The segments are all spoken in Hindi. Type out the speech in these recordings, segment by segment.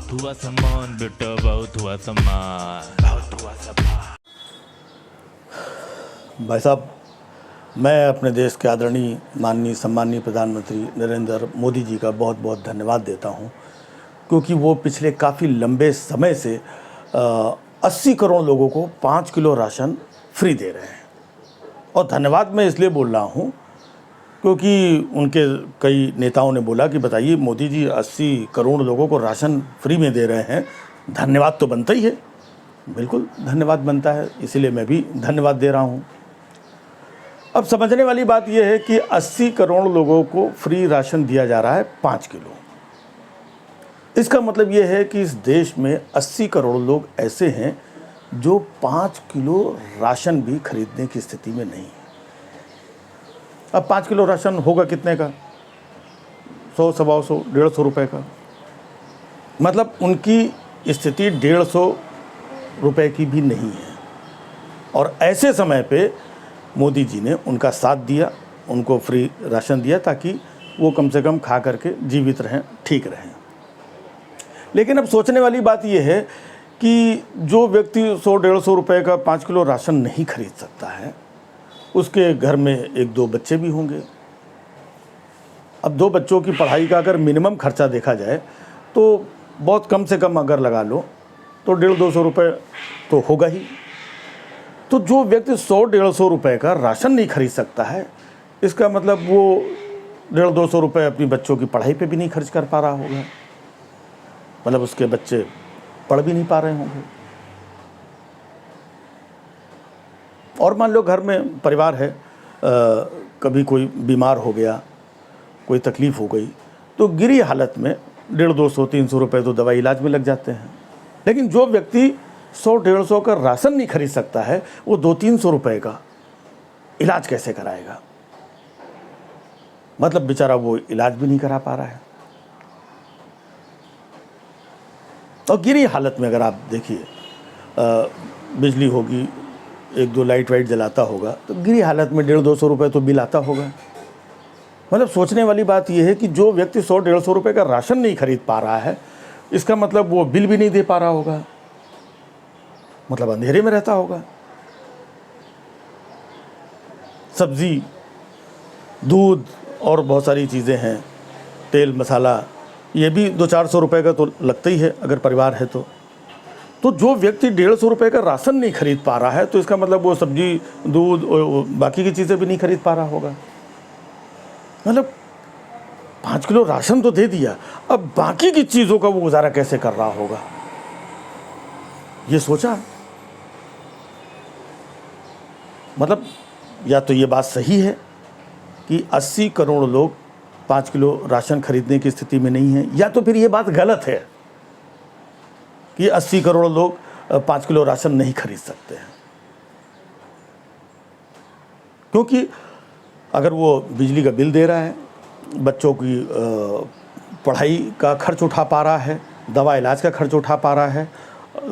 बहुत हुआ सम्मान बेटा, बहुत हुआ सम्मान, बहुत हुआ सम्मान। भाई साहब, मैं अपने देश के आदरणीय माननीय सम्माननीय प्रधानमंत्री नरेंद्र मोदी जी का बहुत बहुत धन्यवाद देता हूं, क्योंकि वो पिछले काफ़ी लंबे समय से 80 करोड़ लोगों को 5 किलो राशन फ्री दे रहे हैं। और धन्यवाद मैं इसलिए बोल रहा हूं क्योंकि उनके कई नेताओं ने बोला कि बताइए मोदी जी 80 करोड़ लोगों को राशन फ्री में दे रहे हैं, धन्यवाद तो बनता ही है। बिल्कुल धन्यवाद बनता है, इसीलिए मैं भी धन्यवाद दे रहा हूं। अब समझने वाली बात यह है कि 80 करोड़ लोगों को फ्री राशन दिया जा रहा है 5 किलो। इसका मतलब यह है कि इस देश में 80 करोड़ लोग ऐसे हैं जो 5 किलो राशन भी खरीदने की स्थिति में नहीं है। अब 5 किलो राशन होगा कितने का? 100, 125, 150 रुपये का। मतलब उनकी स्थिति 150 रुपये की भी नहीं है। और ऐसे समय पे मोदी जी ने उनका साथ दिया, उनको फ्री राशन दिया ताकि वो कम से कम खा करके जीवित रहें, ठीक रहें। लेकिन अब सोचने वाली बात यह है कि जो व्यक्ति 100-150 रुपये का 5 किलो राशन नहीं खरीद सकता है, उसके घर में 1-2 बच्चे भी होंगे। अब 2 बच्चों की पढ़ाई का अगर मिनिमम खर्चा देखा जाए तो बहुत कम से कम अगर लगा लो तो 150-200 रुपये तो होगा ही। तो जो व्यक्ति 100-150 रुपये का राशन नहीं खरीद सकता है, इसका मतलब वो 150-200 रुपये अपनी बच्चों की पढ़ाई पे भी नहीं खर्च कर पा रहा होगा। मतलब उसके बच्चे पढ़ भी नहीं पा रहे होंगे। और मान लो घर में परिवार है, कभी कोई बीमार हो गया, कोई तकलीफ़ हो गई, तो गिरी हालत में 150-200-300 रुपये तो दवाई इलाज में लग जाते हैं। लेकिन जो व्यक्ति 100-150 का राशन नहीं खरीद सकता है, वो 200-300 रुपये का इलाज कैसे कराएगा? मतलब बेचारा वो इलाज भी नहीं करा पा रहा है। और गिरी हालत में अगर आप देखिए, बिजली होगी, 1-2 लाइट वाइट जलाता होगा, तो गिरी हालत में 150-200 रुपये तो बिल आता होगा। मतलब सोचने वाली बात यह है कि जो व्यक्ति 100-150 रुपये का राशन नहीं खरीद पा रहा है, इसका मतलब वो बिल भी नहीं दे पा रहा होगा, मतलब अंधेरे में रहता होगा। सब्जी, दूध और बहुत सारी चीज़ें हैं, तेल मसाला, ये भी 200-400 रुपये का तो लगता ही है अगर परिवार है तो। तो जो व्यक्ति 150 रुपये का राशन नहीं खरीद पा रहा है, तो इसका मतलब वो सब्जी, दूध और बाकी की चीज़ें भी नहीं खरीद पा रहा होगा। मतलब 5 किलो राशन तो दे दिया, अब बाकी की चीज़ों का वो गुजारा कैसे कर रहा होगा, ये सोचा? मतलब या तो ये बात सही है कि 80 करोड़ लोग 5 किलो राशन खरीदने की स्थिति में नहीं है, या तो फिर ये बात गलत है कि 80 करोड़ लोग 5 किलो राशन नहीं खरीद सकते हैं। क्योंकि अगर वो बिजली का बिल दे रहा है, बच्चों की पढ़ाई का खर्च उठा पा रहा है, दवा इलाज का खर्च उठा पा रहा है,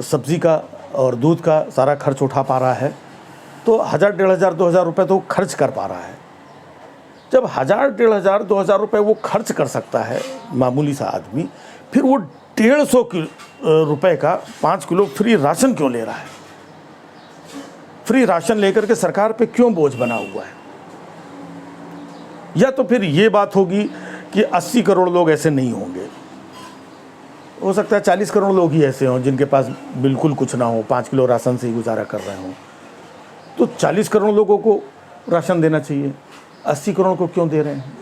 सब्ज़ी का और दूध का सारा खर्च उठा पा रहा है, तो 1000, 1500, 2000 रुपये तो खर्च कर पा रहा है। जब 1000, 1500, 2000 रुपये वो खर्च कर सकता है मामूली सा आदमी, फिर वो 150 रुपये का 5 किलो फ्री राशन क्यों ले रहा है? फ्री राशन लेकर के सरकार पे क्यों बोझ बना हुआ है? या तो फिर ये बात होगी कि 80 करोड़ लोग ऐसे नहीं होंगे, हो सकता है 40 करोड़ लोग ही ऐसे हों जिनके पास बिल्कुल कुछ ना हो, 5 किलो राशन से ही गुजारा कर रहे हों। तो 40 करोड़ लोगों को राशन देना चाहिए, 80 करोड़ को क्यों दे रहे हैं?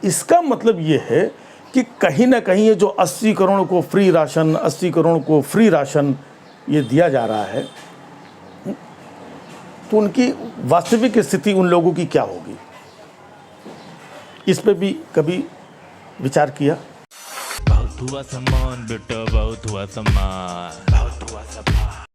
इसका मतलब ये है कि कहीं ना कहीं ये जो 80 करोड़ को फ्री राशन, 80 करोड़ को फ्री राशन ये दिया जा रहा है, तो उनकी वास्तविक स्थिति उन लोगों की क्या होगी? इस पे भी कभी विचार किया? बहुत हुआ सम्मान बेटा, बहुत हुआ सम्मान, बहुत हुआ सम्मान।